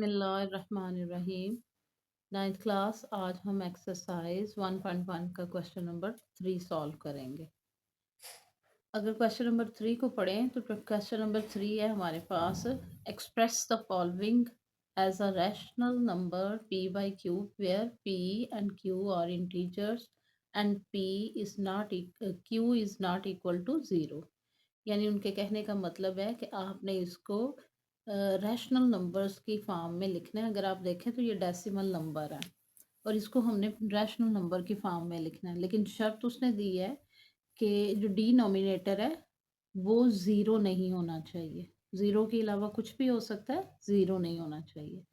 बिस्मिल्लाहिर्रहमानिर्रहीम। 9th class, आज हम एक्सरसाइज 1.1 का क्वेश्चन नंबर 3 सॉल्व करेंगे। अगर क्वेश्चन नंबर 3 को पढ़ें तो क्वेश्चन नंबर 3 है हमारे पास, express the following as a rational number p by q where p and q are integers and q is not equal to 0। यानी उनके कहने का मतलब है कि आपने इसको रैशनल नंबर्स की फॉर्म में लिखना है। अगर आप देखें तो ये डेसिमल नंबर है और इसको हमने रैशनल नंबर की फॉर्म में लिखना है, लेकिन शर्त उसने दी है कि जो डिनोमिनेटर है वो ज़ीरो नहीं होना चाहिए। ज़ीरो के अलावा कुछ भी हो सकता है, ज़ीरो नहीं होना चाहिए।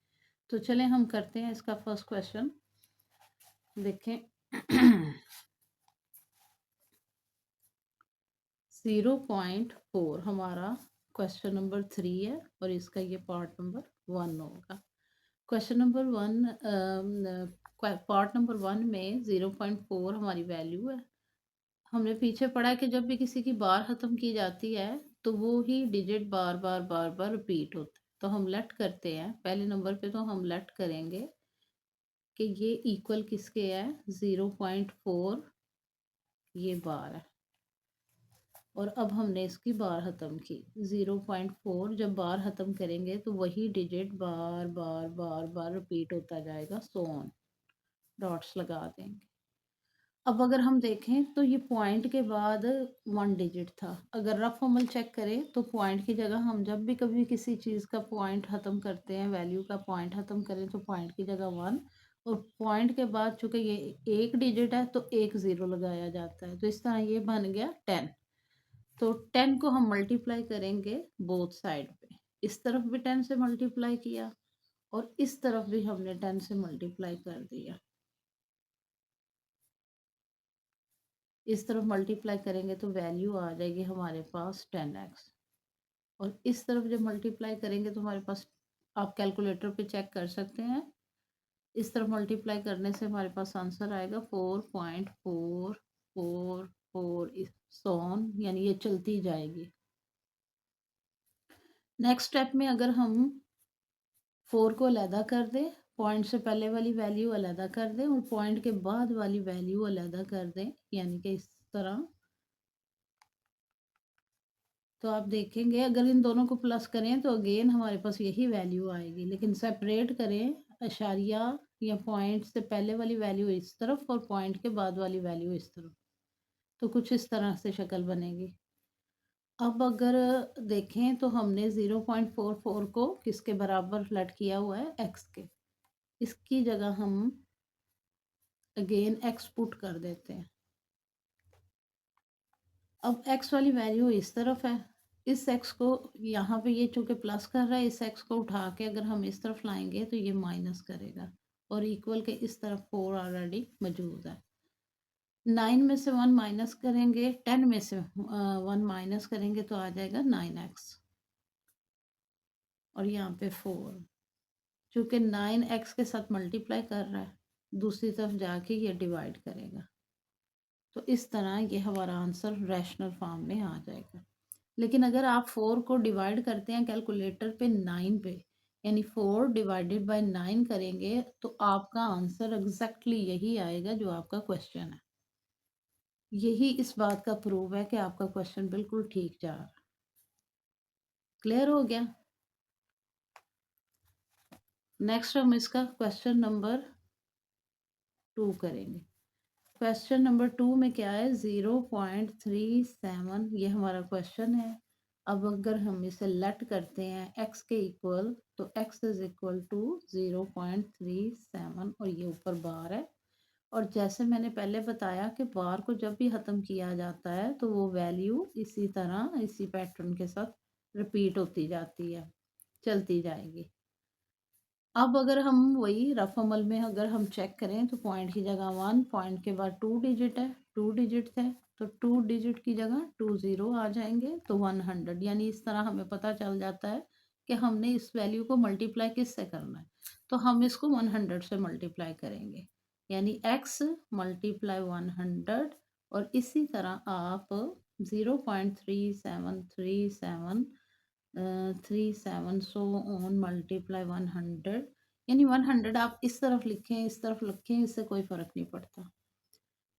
तो चलें हम करते हैं इसका फर्स्ट क्वेश्चन। देखें 0.4 हमारा क्वेश्चन नंबर 3 है और इसका ये पार्ट नंबर 1 होगा। क्वेश्चन नंबर 1, पार्ट नंबर 1 में 0.4 हमारी वैल्यू है। हमने पीछे पढ़ा है कि जब भी किसी की बार ख़त्म की जाती है तो वो ही डिजिट बार बार बार बार रिपीट होता है। तो हम लेट करते हैं, पहले नंबर पे तो हम लेट करेंगे कि ये इक्वल किसके है, 0.4 ये बार है और अब हमने इसकी बार ख़त्म की। 0.4 जब बार ख़त्म करेंगे तो वही डिजिट बार बार बार बार रिपीट होता जाएगा, सो ऑन। डॉट्स लगा देंगे। अब अगर हम देखें तो ये पॉइंट के बाद 1 डिजिट था। अगर रफ अमल चेक करें तो पॉइंट की जगह हम जब भी कभी किसी चीज़ का पॉइंट ख़त्म करते हैं, वैल्यू का पॉइंट ख़त्म करें तो पॉइंट की जगह 1 और पॉइंट के बाद चूँकि ये एक डिजिट है तो एक ज़ीरो लगाया जाता है। तो इस तरह ये बन गया 10। तो 10 को हम मल्टीप्लाई करेंगे बोथ साइड पे। इस तरफ भी 10 से मल्टीप्लाई किया और इस तरफ भी हमने 10 से मल्टीप्लाई कर दिया। इस तरफ मल्टीप्लाई करेंगे तो वैल्यू आ जाएगी हमारे पास 10x और इस तरफ जब मल्टीप्लाई करेंगे तो हमारे पास, आप कैलकुलेटर पे चेक कर सकते हैं, इस तरफ मल्टीप्लाई करने से हमारे पास आंसर आएगा 4.444 सोन, यानी ये चलती जाएगी। नेक्स्ट स्टेप में अगर हम 4 को अलहदा कर दें, पॉइंट से पहले वाली वैल्यू अलहदा कर दें और पॉइंट के बाद वाली वैल्यू अलहदा कर दें, यानी कि इस तरह, तो आप देखेंगे अगर इन दोनों को प्लस करें तो अगेन हमारे पास यही वैल्यू आएगी, लेकिन सेपरेट करें अशारिया या पॉइंट से पहले वाली वैल्यू इस तरफ और पॉइंट के बाद वाली वैल्यू इस तरफ, तो कुछ इस तरह से शक्ल बनेगी। अब अगर देखें तो हमने 0.44 को किसके बराबर लेट किया हुआ है, x के। इसकी जगह हम अगेन x पुट कर देते हैं। अब x वाली वैल्यू इस तरफ है, इस x को यहाँ पे ये चूँकि प्लस कर रहा है, इस x को उठा के अगर हम इस तरफ लाएंगे तो ये माइनस करेगा और इक्वल के इस तरफ 4 ऑलरेडी मौजूद है। 9 में से 1 माइनस करेंगे, 10 में से 1 माइनस करेंगे तो आ जाएगा 9x और यहाँ पे 4। चूँकि 9x के साथ मल्टीप्लाई कर रहा है, दूसरी तरफ जाके ये डिवाइड करेगा, तो इस तरह ये हमारा आंसर रैशनल फॉर्म में आ जाएगा। लेकिन अगर आप 4 को डिवाइड करते हैं कैलकुलेटर पे 9 पे, यानी 4 डिवाइडेड बाय 9 करेंगे तो आपका आंसर एग्जैक्टली यही आएगा जो आपका क्वेश्चन है। यही इस बात का प्रूव है कि आपका क्वेश्चन बिल्कुल ठीक जा रहा है। क्लियर हो गया? नेक्स्ट हम इसका क्वेश्चन नंबर 2 करेंगे। क्वेश्चन नंबर 2 में क्या है, 0.37 ये हमारा क्वेश्चन है। अब अगर हम इसे लेट करते हैं x के इक्वल तो x इज इक्वल टू 0.37 और ये ऊपर बार है। और जैसे मैंने पहले बताया कि बार को जब भी ख़त्म किया जाता है तो वो वैल्यू इसी तरह इसी पैटर्न के साथ रिपीट होती जाती है, चलती जाएगी। अब अगर हम वही रफ अमल में अगर हम चेक करें तो पॉइंट की जगह 1, पॉइंट के बाद 2 डिजिट है, 2 डिजिट है तो 2 डिजिट की जगह 2 ज़ीरो आ जाएंगे तो 100, यानी इस तरह हमें पता चल जाता है कि हमने इस वैल्यू को मल्टीप्लाई किससे करना है। तो हम इसको 100 से मल्टीप्लाई करेंगे, यानी x मल्टीप्लाई 100 और इसी तरह आप 0.3737 3 7 सो ऑन मल्टीप्लाई 100, यानी 100 आप इस तरफ लिखें इस तरफ लिखें, इससे कोई फ़र्क नहीं पड़ता।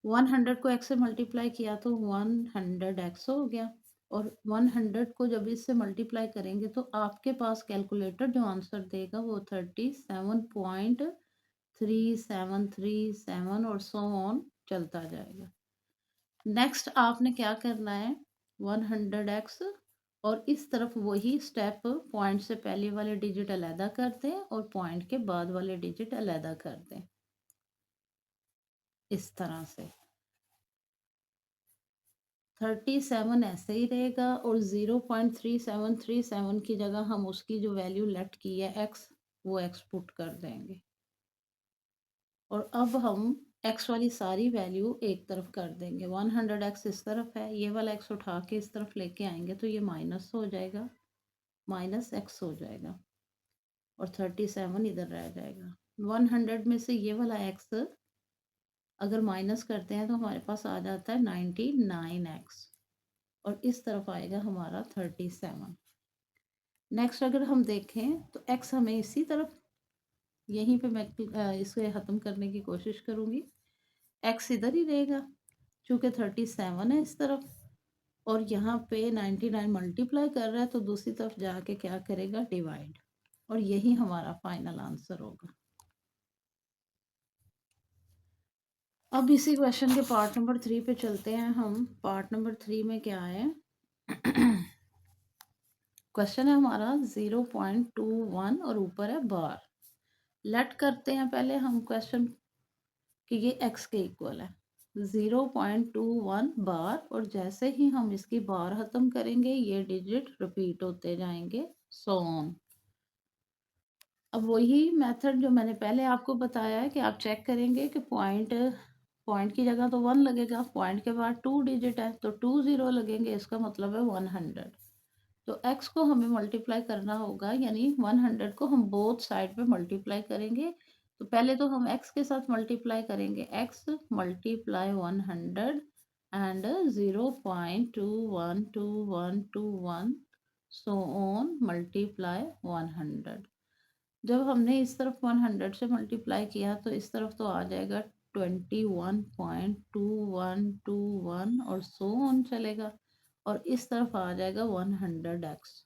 100 को x से मल्टीप्लाई किया तो 100x हो गया, और 100 को जब इससे मल्टीप्लाई करेंगे तो आपके पास कैलकुलेटर जो आंसर देगा वो 37.3737 और सो ऑन चलता जाएगा। नेक्स्ट आपने क्या करना है, 100x और इस तरफ वही स्टेप, पॉइंट से पहले वाले डिजिट अलहदा कर दें और पॉइंट के बाद वाले डिजिट अलहदा कर दें, इस तरह से। 37 ऐसे ही रहेगा और 0.3737 की जगह हम उसकी जो वैल्यू लेफ्ट की है x, वो x पुट कर देंगे। और अब हम x वाली सारी वैल्यू एक तरफ कर देंगे। 100x इस तरफ है, ये वाला x उठा के इस तरफ लेके आएंगे तो ये माइनस हो जाएगा, माइनस x हो जाएगा और 37 इधर रह जाएगा। 100 में से ये वाला x अगर माइनस करते हैं तो हमारे पास आ जाता है 99x और इस तरफ आएगा हमारा 37। नेक्स्ट अगर हम देखें तो x हमें इसी तरफ, यहीं पे मैं इसे ख़त्म करने की कोशिश करूँगी। x इधर ही रहेगा चूँकि 37 है इस तरफ, और यहाँ पे 99 मल्टीप्लाई कर रहा है तो दूसरी तरफ जाके क्या करेगा, डिवाइड, और यही हमारा फाइनल आंसर होगा। अब इसी क्वेश्चन के पार्ट नंबर 3 पे चलते हैं हम। पार्ट नंबर 3 में क्या है, क्वेश्चन है हमारा 0.21 और ऊपर है बार। लेट करते हैं पहले हम क्वेश्चन कि ये x के इक्वल है 0.21 बार, और जैसे ही हम इसकी बार ख़त्म करेंगे ये डिजिट रिपीट होते जाएंगे, सो ऑन। अब वही मेथड जो मैंने पहले आपको बताया है कि आप चेक करेंगे कि पॉइंट की जगह तो 1 लगेगा, पॉइंट के बाद 2 डिजिट है तो 2 0 लगेंगे, इसका मतलब है 100। तो x को हमें मल्टीप्लाई करना होगा, यानी 100 को हम बोथ साइड पे मल्टीप्लाई करेंगे। तो पहले तो हम x के साथ मल्टीप्लाई करेंगे, x multiply 100 and 0.212121 so on multiply 100। जब हमने इस तरफ 100 से मल्टीप्लाई किया तो इस तरफ तो आ जाएगा 21.2121 और सो ऑन चलेगा, और इस तरफ आ जाएगा 100x।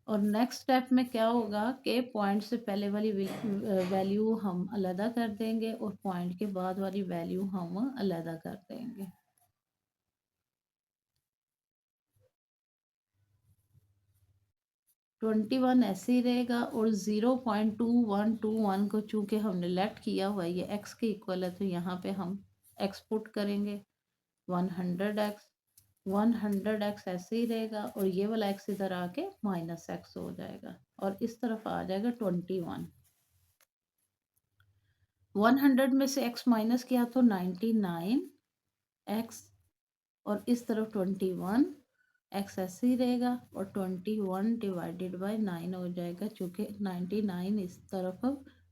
और नेक्स्ट स्टेप में क्या होगा कि पॉइंट से पहले वाली वैल्यू हम अलहदा कर देंगे और पॉइंट के बाद वाली वैल्यू हम अलहदा कर देंगे। ट्वेंटी वन ऐसे ही रहेगा और 0.2121 को चूंकि हमने लेफ्ट किया हुआ है, ये x के इक्वल है, तो यहाँ पे हम x पुट करेंगे 100x। 100x ऐसे ही रहेगा और ये वाला x इधर आके माइनस x हो जाएगा और इस तरफ आ जाएगा 21। 100 में से x माइनस किया तो 99x और इस तरफ 21, x ऐसे ही रहेगा और 21 डिवाइडेड बाय 9 हो जाएगा, चूँकि 99 इस तरफ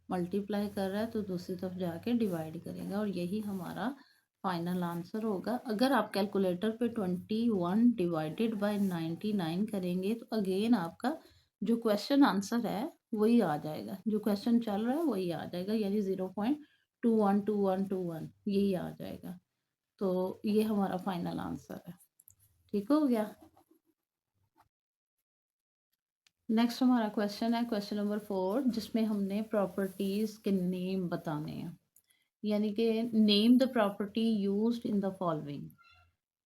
मल्टीप्लाई कर रहा है तो दूसरी तरफ जाके डिवाइड करेगा, और यही हमारा फाइनल आंसर होगा। अगर आप कैलकुलेटर पे 21 डिवाइडेड बाय 99 करेंगे तो अगेन आपका जो क्वेश्चन आंसर है वही आ जाएगा, जो क्वेश्चन चल रहा है वही आ जाएगा, यानी 0.212121 यही आ जाएगा। तो ये हमारा फाइनल आंसर है। ठीक हो गया। नेक्स्ट हमारा क्वेश्चन है क्वेश्चन नंबर 4, जिसमें हमने प्रॉपर्टीज के नेम बताने हैं, यानी कि name the property used in the following,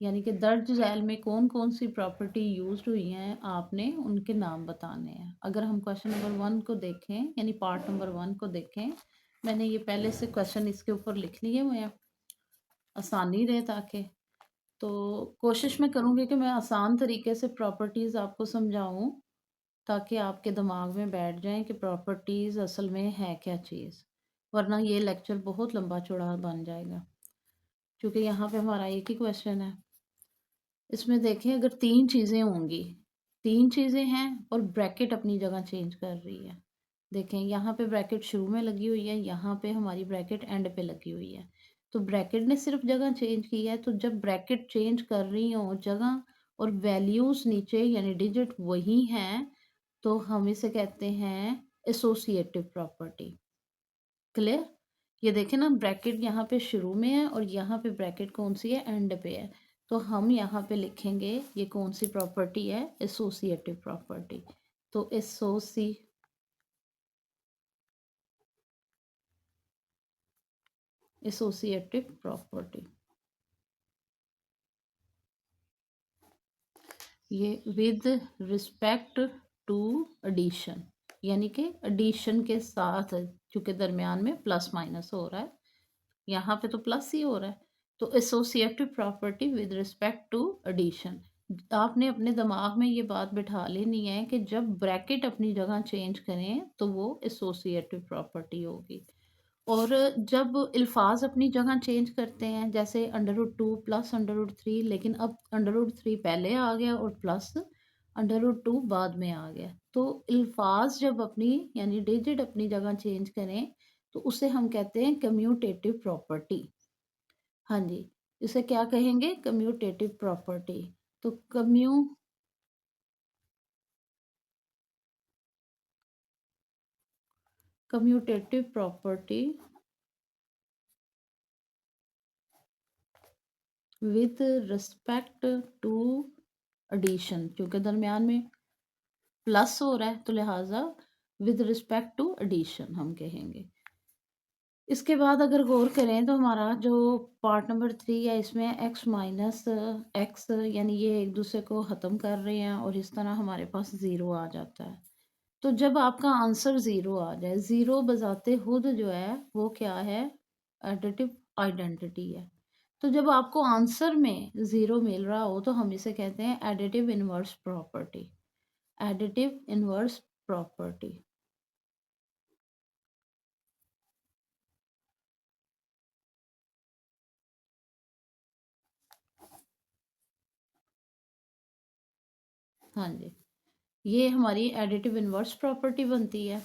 यानी कि दर्ज झैल में कौन कौन सी प्रॉपर्टी यूज्ड हुई हैं आपने उनके नाम बताने हैं। अगर हम क्वेश्चन नंबर 1 को देखें, यानी पार्ट नंबर 1 को देखें, मैंने ये पहले से क्वेश्चन इसके ऊपर लिख लिए हुए हैं, आसानी रहे ताकि। तो कोशिश मैं करूँगी कि मैं आसान तरीके से प्रॉपर्टीज़ आपको समझाऊँ ताकि आपके दिमाग में बैठ जाए कि प्रॉपर्टीज़ असल में है क्या चीज़, वरना ये लेक्चर बहुत लंबा चौड़ा बन जाएगा, क्योंकि यहाँ पे हमारा एक ही क्वेश्चन है। इसमें देखें अगर 3 चीज़ें होंगी, 3 चीज़ें हैं और ब्रैकेट अपनी जगह चेंज कर रही है। देखें यहाँ पे ब्रैकेट शुरू में लगी हुई है, यहाँ पे हमारी ब्रैकेट एंड पे लगी हुई है। तो ब्रैकेट ने सिर्फ जगह चेंज की है, तो जब ब्रैकेट चेंज कर रही हो जगह और वैल्यूज़ नीचे यानी डिजिट वही हैं, तो हम इसे कहते हैं एसोसिएटिव प्रॉपर्टी। क्लियर? ये देखें ना, ब्रैकेट यहाँ पे शुरू में है और यहाँ पे ब्रैकेट कौन-सी है? एंड पे है। तो हम यहाँ पे लिखेंगे ये कौन-सी प्रॉपर्टी है? Associative property. तो एसोसिएटिव प्रॉपर्टी, ये विद रिस्पेक्ट टू एडिशन, यानी कि एडिशन के साथ, चूँकि दरमियान में प्लस माइनस हो रहा है, यहाँ पे तो प्लस ही हो रहा है। तो associative property with respect to addition. आपने अपने दिमाग में ये बात बिठा लेनी है कि जब ब्रैकेट अपनी जगह चेंज करें तो वो एसोसिएटिव प्रॉपर्टी होगी। और जब अल्फाज अपनी जगह चेंज करते हैं, जैसे √2 प्लस √3, लेकिन अब √3 पहले आ गया और प्लस √2 बाद में आ गया, तो अल्फाज जब अपनी यानी डिजिट अपनी जगह चेंज करें तो उसे हम कहते हैं कम्यूटेटिव प्रॉपर्टी। हाँ जी, इसे क्या कहेंगे? Commutative property. तो commutative property with respect to addition, क्योंकि दरमियान में प्लस हो रहा है तो लिहाजा विद रिस्पेक्ट टू एडिशन हम कहेंगे। इसके बाद अगर गौर करें तो हमारा जो पार्ट नंबर 3 है, इसमें x माइनस एक्स यानी ये एक दूसरे को ख़त्म कर रहे हैं और इस तरह हमारे पास ज़ीरो आ जाता है। तो जब आपका आंसर ज़ीरो आ जाए, ज़ीरो बजाते खुद जो है वो क्या है? एडिटिव आइडेंटिटी है। तो जब आपको आंसर में ज़ीरो मिल रहा हो तो हम इसे कहते हैं additive inverse property. Additive inverse property. हाँ जी, ये हमारी एडिटिव इनवर्स प्रॉपर्टी बनती है।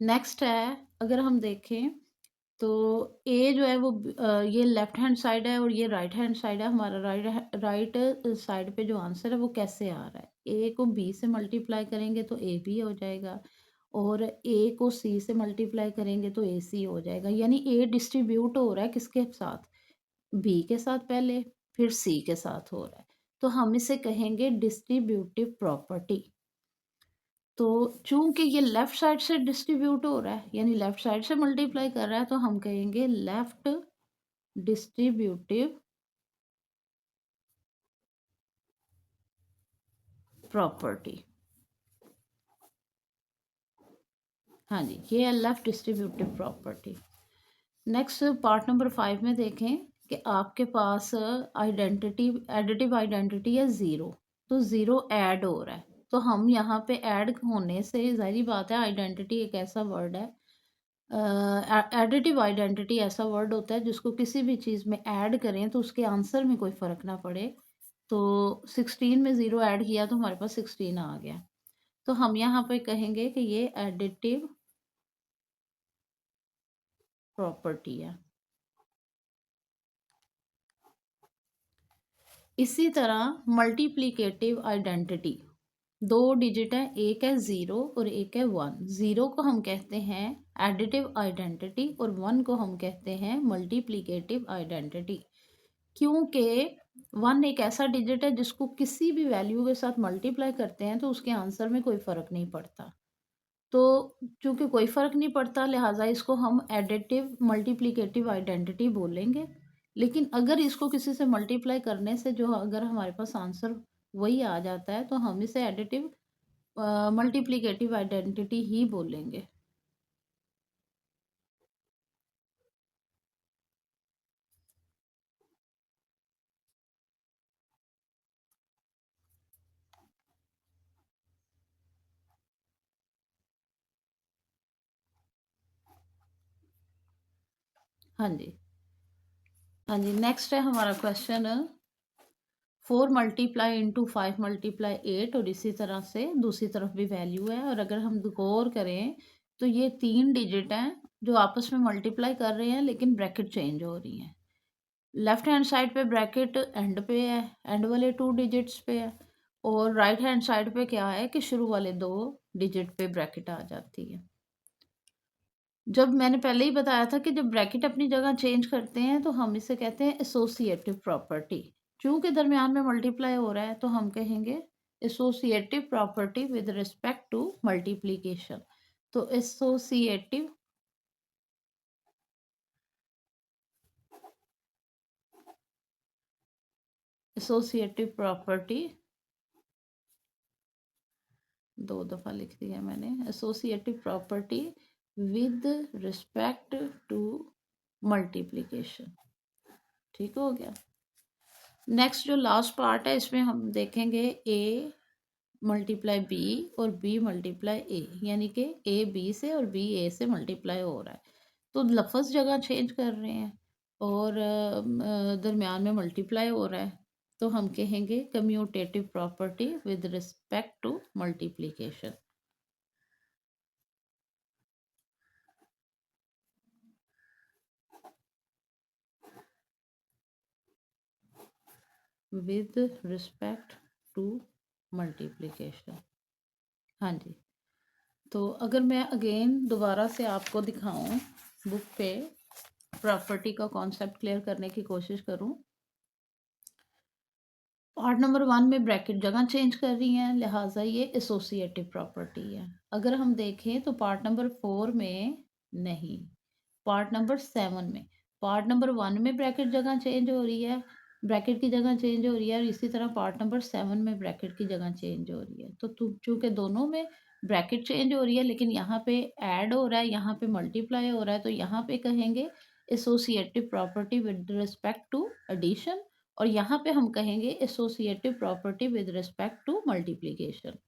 नेक्स्ट है, अगर हम देखें तो ए जो है वो ये लेफ्ट हैंड साइड है और ये राइट हैंड साइड है। हमारा राइट साइड पे जो आंसर है वो कैसे आ रहा है? ए को बी से मल्टीप्लाई करेंगे तो ए बी हो जाएगा और ए को सी से मल्टीप्लाई करेंगे तो ए सी हो जाएगा। यानी ए डिस्ट्रीब्यूट हो रहा है किसके साथ? बी के साथ पहले, फिर सी के साथ हो रहा है। तो हम इसे कहेंगे डिस्ट्रीब्यूटिव प्रॉपर्टी। तो चूंकि ये लेफ्ट साइड से डिस्ट्रीब्यूट हो रहा है यानी लेफ्ट साइड से मल्टीप्लाई कर रहा है, तो हम कहेंगे लेफ्ट डिस्ट्रीब्यूटिव प्रॉपर्टी। हाँ जी, ये है left distributive property. Next part number 5 में देखें कि आपके पास आइडेंटिटी, एडिटिव आइडेंटिटी है ज़ीरो, तो ज़ीरो ऐड हो रहा है। तो हम यहाँ पे ऐड होने से ज़ाहिर बात है, आइडेंटिटी एक ऐसा वर्ड है, एडिटिव आइडेंटिटी ऐसा वर्ड होता है जिसको किसी भी चीज़ में ऐड करें तो उसके आंसर में कोई फ़र्क ना पड़े। तो 16 में ज़ीरो ऐड किया तो हमारे पास 16 आ गया। तो हम यहाँ पे कहेंगे कि ये एडिटिव प्रॉपर्टी है। इसी तरह मल्टीप्लिकेटिव आइडेंटिटी, दो डिजिट है, एक है ज़ीरो और एक है वन। ज़ीरो को हम कहते हैं एडिटिव आइडेंटिटी और वन को हम कहते हैं मल्टीप्लिकेटिव आइडेंटिटी। क्योंकि वन एक ऐसा डिजिट है जिसको किसी भी वैल्यू के साथ मल्टीप्लाई करते हैं तो उसके आंसर में कोई फ़र्क नहीं पड़ता। तो चूंकि कोई फ़र्क नहीं पड़ता, लिहाजा इसको हम एडिटिव मल्टीप्लिकेटिव आइडेंटिटी बोलेंगे। लेकिन अगर इसको किसी से मल्टीप्लाई करने से जो अगर हमारे पास आंसर वही आ जाता है तो हम इसे एडिटिव मल्टीप्लिकेटिव आइडेंटिटी ही बोलेंगे। हाँ जी, हाँ जी, नेक्स्ट है हमारा क्वेश्चन 4 मल्टीप्लाई इंटू 5 मल्टीप्लाई 8, और इसी तरह से दूसरी तरफ भी वैल्यू है। और अगर हम गौर करें तो ये 3 डिजिट हैं जो आपस में मल्टीप्लाई कर रहे हैं लेकिन ब्रैकेट चेंज हो रही हैं। लेफ्ट हैंड साइड पे ब्रैकेट एंड पे है, एंड वाले 2 डिजिट्स पे है, और राइट हैंड साइड पे क्या है कि शुरू वाले 2 डिजिट पे ब्रैकेट आ जाती है। जब मैंने पहले ही बताया था कि जब ब्रैकेट अपनी जगह चेंज करते हैं तो हम इसे कहते हैं एसोसिएटिव प्रॉपर्टी। चूँकि दरमियान में मल्टीप्लाई हो रहा है तो हम कहेंगे associative property with respect to multiplication. तो एसोसिएटिव प्रॉपर्टी 2 दफ़ा लिख दिया मैंने, associative property with respect to multiplication. ठीक हो गया। नेक्स्ट जो लास्ट पार्ट है इसमें हम देखेंगे ए मल्टीप्लाई बी और बी मल्टीप्लाई ए, यानी कि ए बी से और बी ए से मल्टीप्लाई हो रहा है। तो लफ्ज़ जगह चेंज कर रहे हैं और दरमियान में मल्टीप्लाई हो रहा है, तो हम कहेंगे commutative property with respect to multiplication. With respect to multiplication. हाँ जी। तो अगर मैं अगेन दोबारा से आपको दिखाऊं बुक पे, प्रॉपर्टी का कॉन्सेप्ट क्लियर करने की कोशिश करूं। पार्ट नंबर 1 में ब्रैकेट जगह चेंज कर रही हैं, लिहाजा ये एसोसिएटिव प्रॉपर्टी है। अगर हम देखें तो पार्ट नंबर 4 में नहीं, पार्ट नंबर 7 में। पार्ट नंबर 1 में ब्रैकेट जगह चेंज हो रही है, ब्रैकेट की जगह चेंज हो रही है, और इसी तरह पार्ट नंबर 7 में ब्रैकेट की जगह चेंज हो रही है। तो चूँकि दोनों में ब्रैकेट चेंज हो रही है लेकिन यहाँ पे ऐड हो रहा है, यहाँ पे मल्टीप्लाई हो रहा है, तो यहाँ पे कहेंगे associative property with respect to addition, और यहाँ पे हम कहेंगे associative property with respect to multiplication.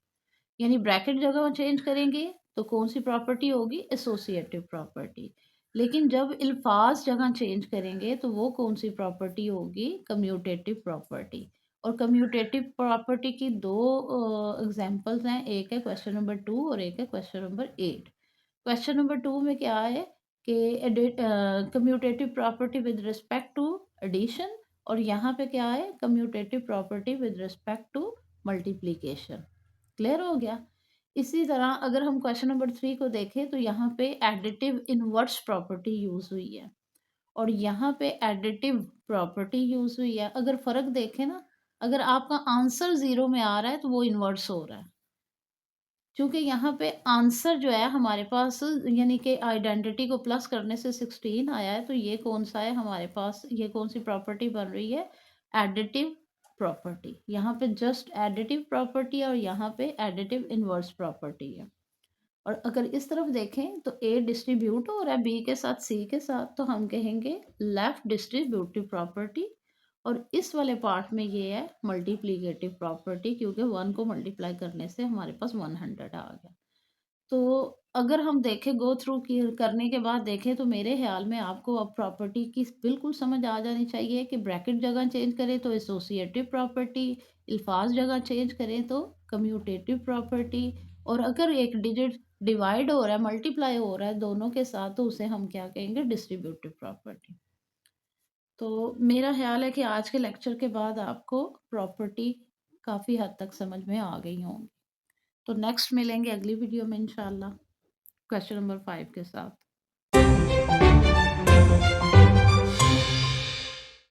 यानी ब्रैकेट जगह चेंज करेंगे तो कौन सी प्रॉपर्टी होगी? Associative property. लेकिन जब अल्फाज जगह चेंज करेंगे तो वो कौन सी प्रॉपर्टी होगी? Commutative property. और कम्यूटेटिव प्रॉपर्टी की 2 एग्जांपल्स हैं, एक है क्वेश्चन नंबर 2 और एक है क्वेश्चन नंबर 8। क्वेश्चन नंबर 2 में क्या है कि commutative property with respect to addition, और यहाँ पे क्या है? Commutative property with respect to multiplication. Clear हो गया? इसी तरह अगर हम क्वेश्चन नंबर 3 को देखें तो यहाँ पे एडिटिव इनवर्स प्रॉपर्टी यूज़ हुई है और यहाँ पे एडिटिव प्रॉपर्टी यूज़ हुई है। अगर फ़र्क देखें ना, अगर आपका आंसर 0 में आ रहा है तो वो इनवर्स हो रहा है। चूँकि यहाँ पे आंसर जो है हमारे पास, यानी कि आइडेंटिटी को प्लस करने से 16 आया है, तो ये कौन-सा है हमारे पास, ये कौन-सी प्रॉपर्टी बन रही है? Additive property. यहाँ पे जस्ट एडिटिव प्रॉपर्टी है और यहाँ पे एडिटिव इनवर्स प्रॉपर्टी है। और अगर इस तरफ देखें तो ए डिस्ट्रीब्यूट हो रहा है बी के साथ, सी के साथ, तो हम कहेंगे लेफ्ट डिस्ट्रीब्यूटिव प्रॉपर्टी, और इस वाले पार्ट में ये है मल्टीप्लिकेटिव प्रॉपर्टी, क्योंकि 1 को मल्टीप्लाई करने से हमारे पास 100 आ गया। तो अगर हम देखें गो थ्रू करने के बाद देखें तो मेरे ख्याल में आपको अब प्रॉपर्टी की बिल्कुल समझ आ जानी चाहिए कि ब्रैकेट जगह चेंज करें तो एसोसिएटिव प्रॉपर्टी, अल्फाज जगह चेंज करें तो कम्यूटेटिव प्रॉपर्टी, और अगर एक डिजिट डिवाइड हो रहा है, मल्टीप्लाई हो रहा है दोनों के साथ, तो उसे हम क्या कहेंगे? Distributive property. तो मेरा ख्याल है कि आज के लेक्चर के बाद आपको प्रॉपर्टी काफ़ी हद तक समझ में आ गई होंगी। तो नेक्स्ट मिलेंगे अगली वीडियो में इंशाल्लाह क्वेश्चन नंबर 5 के साथ।